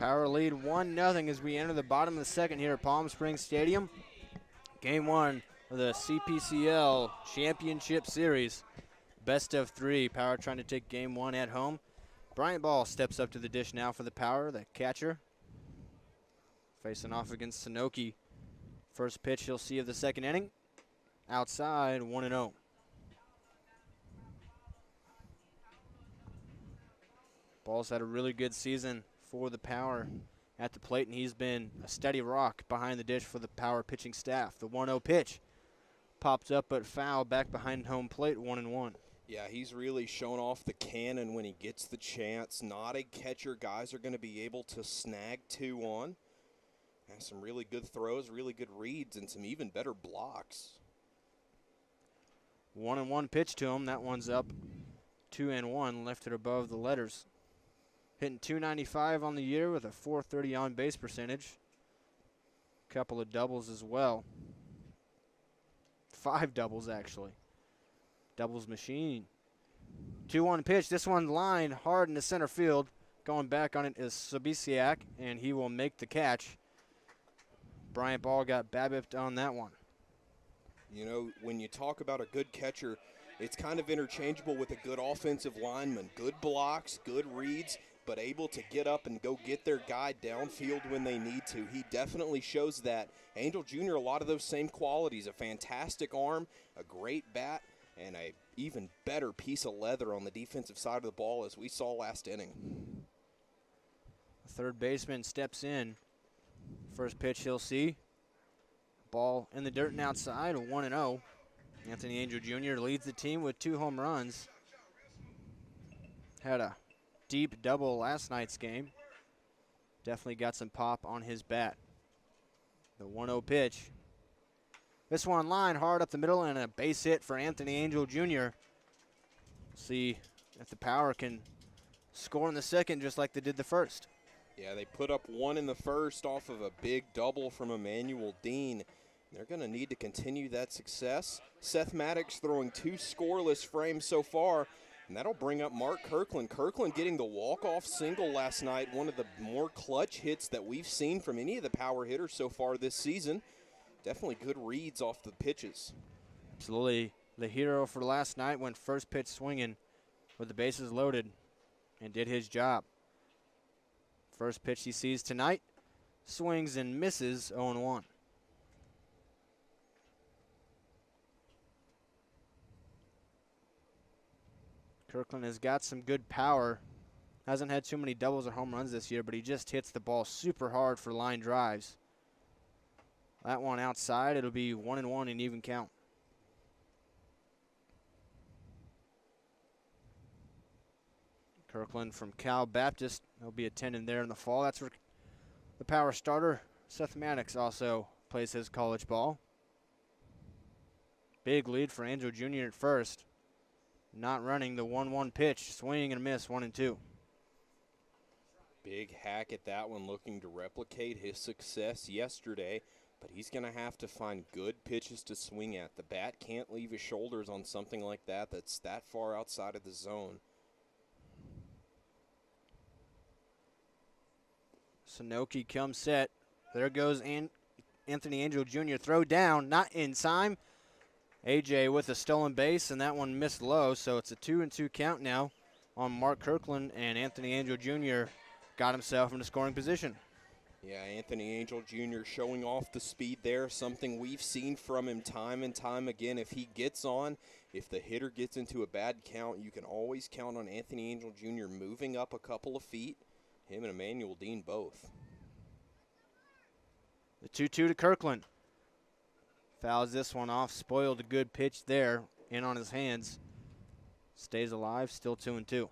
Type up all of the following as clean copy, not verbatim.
Power lead 1-0 as we enter the bottom of the second here at Palm Springs Stadium. Game one of the CPCL Championship Series. Best of three. Power trying to take game one at home. Bryant Ball steps up to the dish now for the Power, the catcher. Facing off against Sanoki. First pitch he'll see of the second inning. Outside, 1-0. Ball's had a really good season for the Power at the plate, and he's been a steady rock behind the dish for the Power pitching staff. The 1-0 pitch popped up but foul back behind home plate, 1-1. Yeah, he's really shown off the cannon when he gets the chance. Not a catcher guys are going to be able to snag two on. Has some really good throws, really good reads, and some even better blocks. 1-1 pitch to him. That one's up 2-1, left it above the letters. Hitting .295 on the year with a .430 on base percentage. Couple of doubles as well. 5 doubles actually. Doubles machine. 2-1 pitch. This one line hard in the center field. Going back on it is Sabisiak, and he will make the catch. Bryant Ball got BABIP'd on that one. You know, when you talk about a good catcher, it's kind of interchangeable with a good offensive lineman. Good blocks, good reads, but able to get up and go get their guy downfield when they need to. He definitely shows that. Angel Jr., a lot of those same qualities. A fantastic arm, a great bat, and a even better piece of leather on the defensive side of the ball as we saw last inning. The third baseman steps in. First pitch he'll see. Ball in the dirt and outside, 1-0. Anthony Angel Jr. leads the team with 2 home runs. Had a deep double last night's game. Definitely got some pop on his bat. The 1-0 pitch. This one line hard up the middle and a base hit for Anthony Angel Jr. See if the Power can score in the second just like they did the first. Yeah, they put up 1 in the first off of a big double from Emmanuel Dean. They're going to need to continue that success. Seth Maddox throwing 2 scoreless frames so far, and that'll bring up Mark Kirkland. Kirkland getting the walk-off single last night, one of the more clutch hits that we've seen from any of the Power hitters so far this season. Definitely good reads off the pitches. Absolutely. The hero for last night went first pitch swinging with the bases loaded and did his job. First pitch he sees tonight, swings and misses, 0-1. Kirkland has got some good power. Hasn't had too many doubles or home runs this year, but he just hits the ball super hard for line drives. That one outside, it'll be 1-1 in even count. Kirkland from Cal Baptist. He'll be attending there in the fall. That's where the Power starter, Seth Maddox, also plays his college ball. Big lead for Angel Jr. at first. Not running the 1-1 pitch. Swing and a miss, 1-2. Big hack at that one, looking to replicate his success yesterday, but he's going to have to find good pitches to swing at. The bat can't leave his shoulders on something like that that's that far outside of the zone. Sanoki comes set. There goes Anthony Angel Jr. Throw down, not in time. AJ with a stolen base, and that one missed low, so it's a 2-2 count now on Mark Kirkland, and Anthony Angel Jr. got himself into scoring position. Yeah, Anthony Angel Jr. showing off the speed there, something we've seen from him time and time again. If he gets on, if the hitter gets into a bad count, you can always count on Anthony Angel Jr. moving up a couple of feet. Him and Emmanuel Dean both. The 2-2 to Kirkland. Fouls this one off. Spoiled a good pitch there. In on his hands. Stays alive. Still 2-2.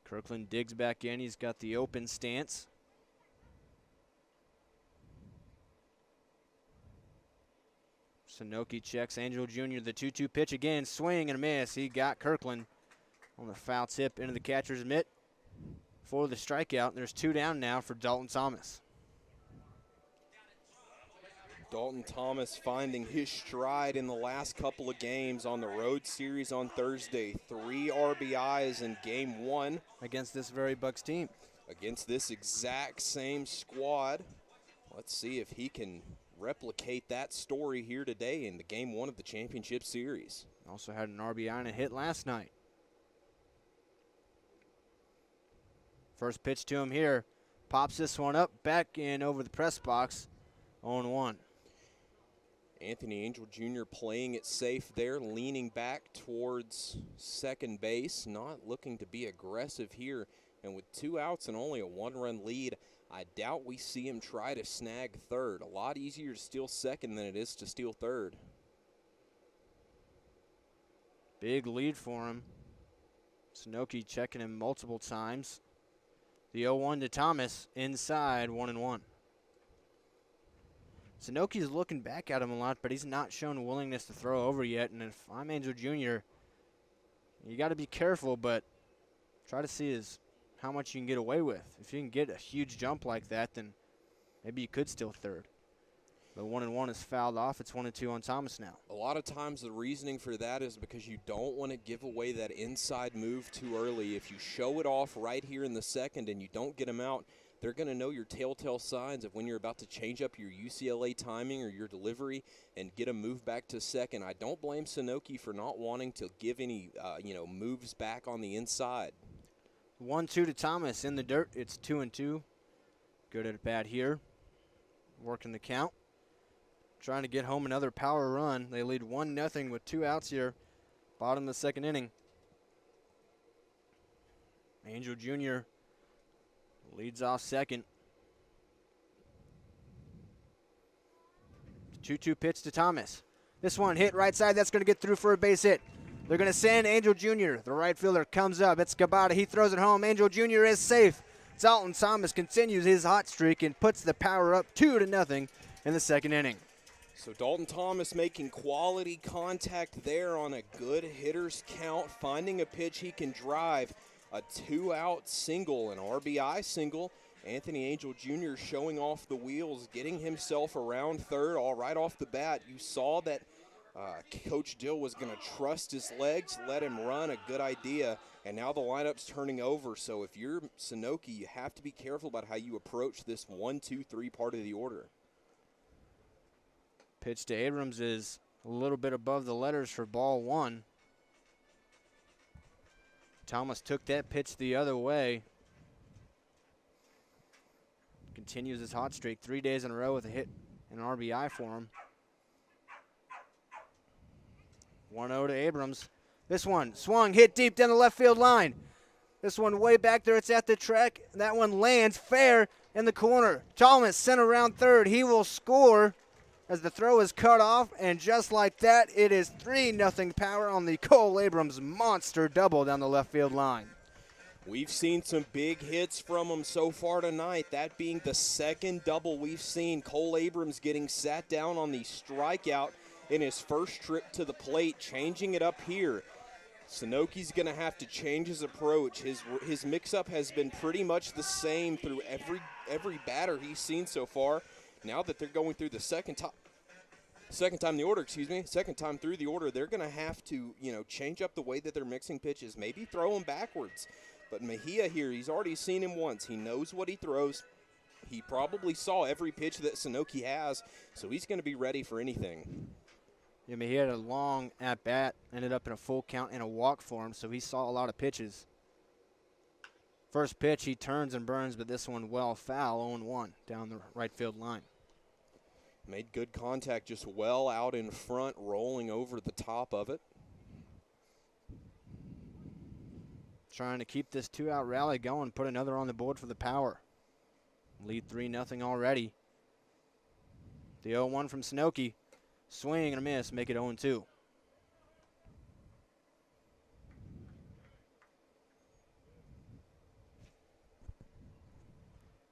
Kirkland digs back in. He's got the open stance. Sanoki checks Angel Jr. The 2-2 pitch again. Swing and a miss. He got Kirkland on the foul tip into the catcher's mitt for the strikeout. There's 2 down now for Dalton Thomas. Dalton Thomas finding his stride in the last couple of games on the road series on Thursday. 3 RBIs in game 1. Against this very Bucks team. Against this exact same squad. Let's see if he can replicate that story here today in the game 1 of the championship series. Also had an RBI and a hit last night. First pitch to him here. Pops this one up, back in over the press box. 0-1. Anthony Angel Jr. playing it safe there, leaning back towards second base, not looking to be aggressive here. And with 2 outs and only a 1-run lead, I doubt we see him try to snag third. A lot easier to steal second than it is to steal third. Big lead for him. Sunoki checking him multiple times. The 0-1 to Thomas, inside, 1-1. Sunoki's looking back at him a lot, but he's not shown willingness to throw over yet. And if I'm Angel Jr., you got to be careful, but try to see how much you can get away with. If you can get a huge jump like that, then maybe you could steal third. The 1-1 is fouled off. It's 1-2 on Thomas now. A lot of times the reasoning for that is because you don't want to give away that inside move too early. If you show it off right here in the second and you don't get him out, they're going to know your telltale signs of when you're about to change up your UCLA timing or your delivery and get a move back to second. I don't blame Sunoki for not wanting to give any, moves back on the inside. 1-2 to Thomas in the dirt. It's 2-2. Good at bat here. Working the count. Trying to get home another power run. They lead 1-0 with 2 outs here. Bottom of the second inning. Angel Jr. leads off second. 2-2 pitch to Thomas. This one hit right side. That's going to get through for a base hit. They're going to send Angel Jr. The right fielder comes up. It's Cabada. He throws it home. Angel Jr. is safe. Dalton Thomas continues his hot streak and puts the power up 2-0 in the second inning. So Dalton Thomas making quality contact there on a good hitter's count, finding a pitch he can drive. A 2-out single, an RBI single. Anthony Angel Jr. showing off the wheels, getting himself around third all right off the bat. You saw that Coach Dill was going to trust his legs, let him run, a good idea. And now the lineup's turning over. So if you're Sunoki, you have to be careful about how you approach this 1, 2, 3 part of the order. Pitch to Abrams is a little bit above the letters for ball 1. Thomas took that pitch the other way. Continues his hot streak. 3 days in a row with a hit and an RBI for him. 1-0 to Abrams. This one swung, hit deep down the left field line. This one way back there. It's at the track. That one lands fair in the corner. Thomas sent around third. He will score as the throw is cut off, and just like that, it is 3-0 power on the Cole Abrams monster double down the left field line. We've seen some big hits from him so far tonight, that being the second double we've seen. Cole Abrams getting sat down on the strikeout in his first trip to the plate, changing it up here. Sunoki's going to have to change his approach. His mix-up has been pretty much the same through every batter he's seen so far. Now that they're going through the second time through the order, they're going to have to, change up the way that they're mixing pitches, maybe throw them backwards. But Mejia here, he's already seen him once. He knows what he throws. He probably saw every pitch that Sunoki has, so he's going to be ready for anything. Yeah, Mejia had a long at-bat, ended up in a full count and a walk for him, so he saw a lot of pitches. First pitch, he turns and burns, but this one well foul, 0-1 down the right field line. Made good contact, just well out in front, rolling over the top of it. Trying to keep this 2-out rally going, put another on the board for the Power. Lead 3-0 already. The 0-1 from Sunoki. Swing and a miss, make it 0-2.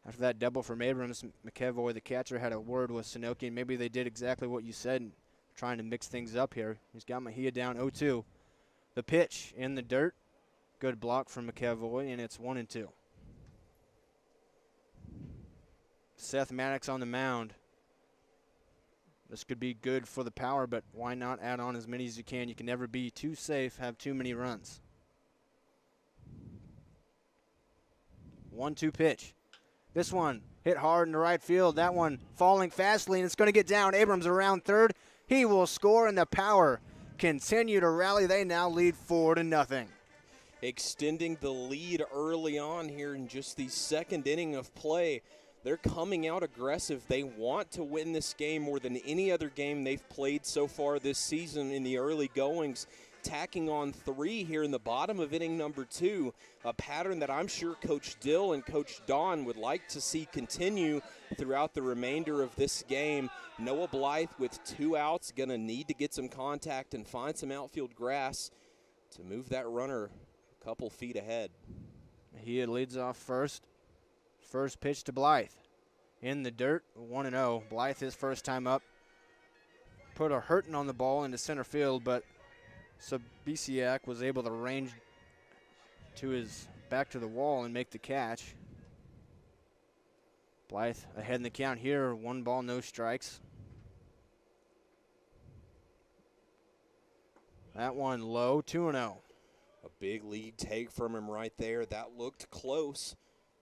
After that double from Abrams, McEvoy, the catcher, had a word with Sunoki, and maybe they did exactly what you said, trying to mix things up here. He's got Mejia down 0-2. The pitch in the dirt. Good block from McEvoy, and it's 1-2. Seth Maddox on the mound. This could be good for the Power, but why not add on as many as you can? You can never be too safe, have too many runs. 1-2 pitch. This one hit hard in the right field. That one falling fastly, and it's going to get down. Abrams around third. He will score, and the Power continue to rally. They now lead 4-0. Extending the lead early on here in just the second inning of play. They're coming out aggressive. They want to win this game more than any other game they've played so far this season in the early goings. Tacking on 3 here in the bottom of inning number 2, a pattern that I'm sure Coach Dill and Coach Don would like to see continue throughout the remainder of this game. Noah Blythe with 2 outs, going to need to get some contact and find some outfield grass to move that runner a couple feet ahead. He leads off first. First pitch to Blythe. In the dirt, 1-0. Blythe his first time up. Put a hurting on the ball into center field, but Sabisiak was able to range to his back to the wall and make the catch. Blythe ahead in the count here. 1 ball, no strikes. That one low, 2-0. A big lead take from him right there. That looked close.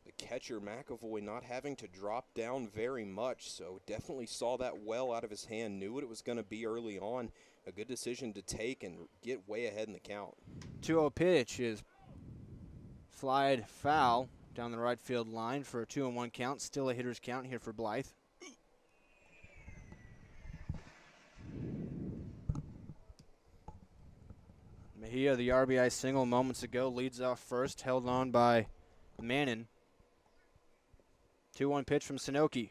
The catcher, McAvoy, not having to drop down very much, so definitely saw that well out of his hand, knew what it was going to be early on. A good decision to take and get way ahead in the count. 2-0 pitch is flied foul down the right field line for a 2-1 count. Still a hitter's count here for Blythe. Mejia, the RBI single moments ago, leads off first, held on by Mannon. 2-1 pitch from Sanoki.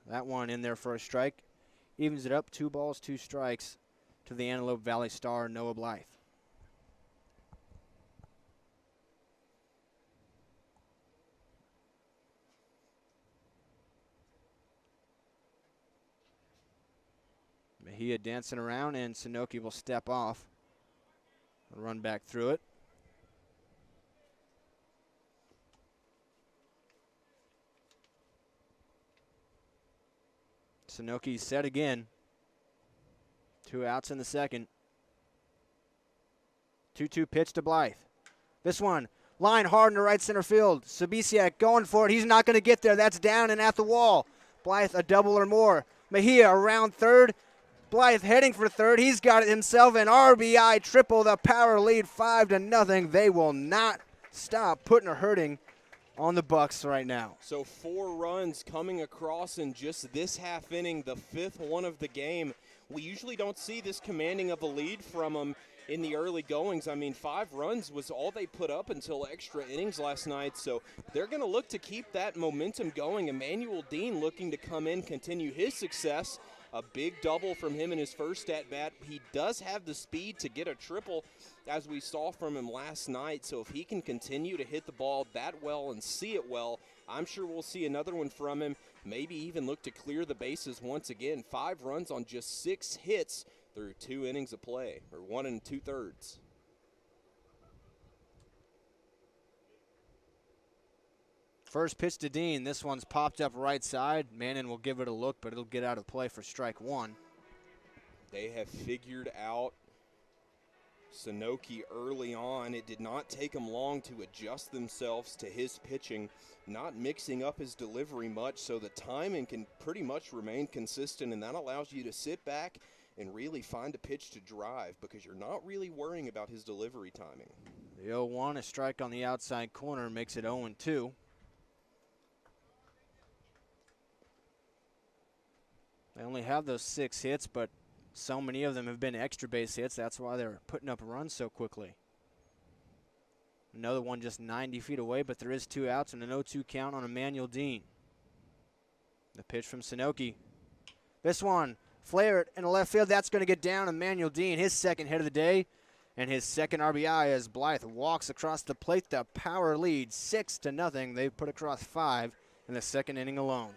That one in there for a strike. Evens it up, 2 balls, 2 strikes to the Antelope Valley star, Noah Blythe. Mejia dancing around, and Sanoki will step off and run back through it. Sanoki set again. 2 outs in the second. 2-2 pitch to Blythe. This one, line hard in the right center field. Sabisiak going for it. He's not going to get there. That's down and at the wall. Blythe a double or more. Mejia around third. Blythe heading for third. He's got it himself. An RBI triple. The Power lead 5-0. They will not stop putting a hurting on the Bucks right now. So 4 runs coming across in just this half inning, the 5th one of the game. We usually don't see this commanding of a lead from them in the early goings. I mean, 5 runs was all they put up until extra innings last night, so they're going to look to keep that momentum going. Emmanuel Dean looking to come in, continue his success. A big double from him in his first at-bat. He does have the speed to get a triple, as we saw from him last night. So if he can continue to hit the ball that well and see it well, I'm sure we'll see another one from him. Maybe even look to clear the bases once again. 5 runs on just 6 hits through 2 innings of play, or 1 2/3. First pitch to Dean. This one's popped up right side. Mannon will give it a look, but it'll get out of play for strike 1. They have figured out Sanoki early on. It did not take them long to adjust themselves to his pitching, not mixing up his delivery much, so the timing can pretty much remain consistent, and that allows you to sit back and really find a pitch to drive because you're not really worrying about his delivery timing. The 0-1, a strike on the outside corner, makes it 0-2. They only have those 6 hits, but so many of them have been extra base hits. That's why they're putting up runs so quickly. Another one just 90 feet away, but there is 2 outs and an 0-2 count on Emmanuel Dean. The pitch from Sanoki. This one, flare it in the left field. That's going to get down. Emmanuel Dean, his second hit of the day, and his second RBI as Blythe walks across the plate. The Power lead 6-0. They've put across 5 in the second inning alone.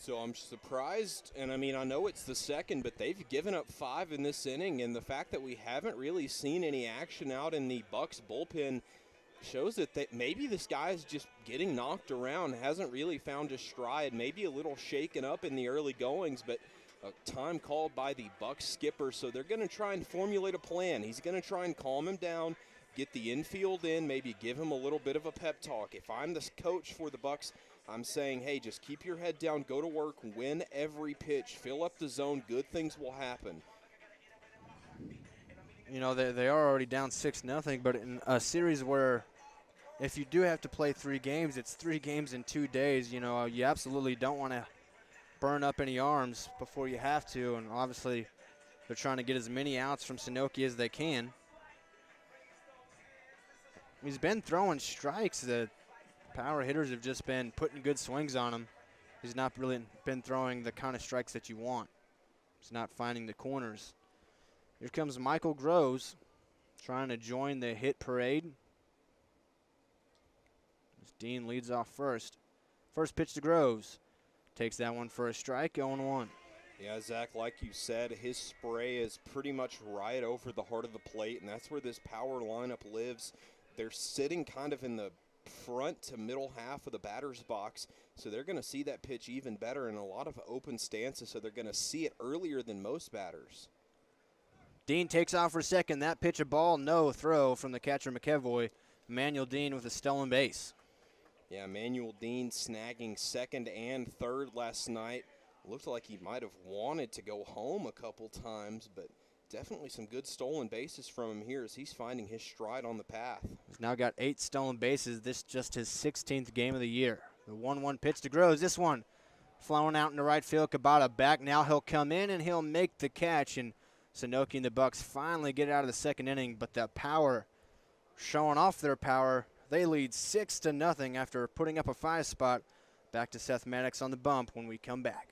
So I'm surprised, and I mean, I know it's the second, but they've given up 5 in this inning, and the fact that we haven't really seen any action out in the Bucks bullpen shows that maybe this guy is just getting knocked around, hasn't really found his stride, maybe a little shaken up in the early goings, but A time called by the Bucs skipper, so they're going to try and formulate a plan. He's going to try and calm him down, get the infield in, maybe give him a little bit of a pep talk. If I'm the coach for the Bucs, I'm saying, hey, just keep your head down, go to work, win every pitch, fill up the zone, good things will happen. You know, they are already down 6-0, but in a series where if you do have to play 3 games, it's 3 games in 2 days. You know, you absolutely don't want to burn up any arms before you have to, and obviously they're trying to get as many outs from Sanoki as they can. He's been throwing strikes. The power hitters have just been putting good swings on him. He's not really been throwing the kind of strikes that you want. He's not finding the corners. Here comes Michael Groves trying to join the hit parade. As Dean leads off first. First pitch to Groves. Takes that one for a strike, 0-1. Yeah, Zach, like you said, his spray is pretty much right over the heart of the plate, and that's where this power lineup lives. They're sitting kind of in the front to middle half of the batter's box, so they're going to see that pitch even better in a lot of open stances, so they're going to see it earlier than most batters. Dean takes off for second. That pitch a ball, no throw from the catcher McEvoy. Emmanuel Dean with a stolen base. Yeah, Emmanuel Dean snagging second and third last night. Looked like he might have wanted to go home a couple times, but definitely some good stolen bases from him here as he's finding his stride on the path. He's now got 8 stolen bases. This just his 16th game of the year. The 1-1 pitch to Groves. This one flowing out into right field. Kabata back. Now he'll come in and he'll make the catch. And Sanoki and the Bucs finally get out of the second inning, but the power showing off their power. They lead 6-0 after putting up a 5 spot. Back to Seth Maddox on the bump when we come back.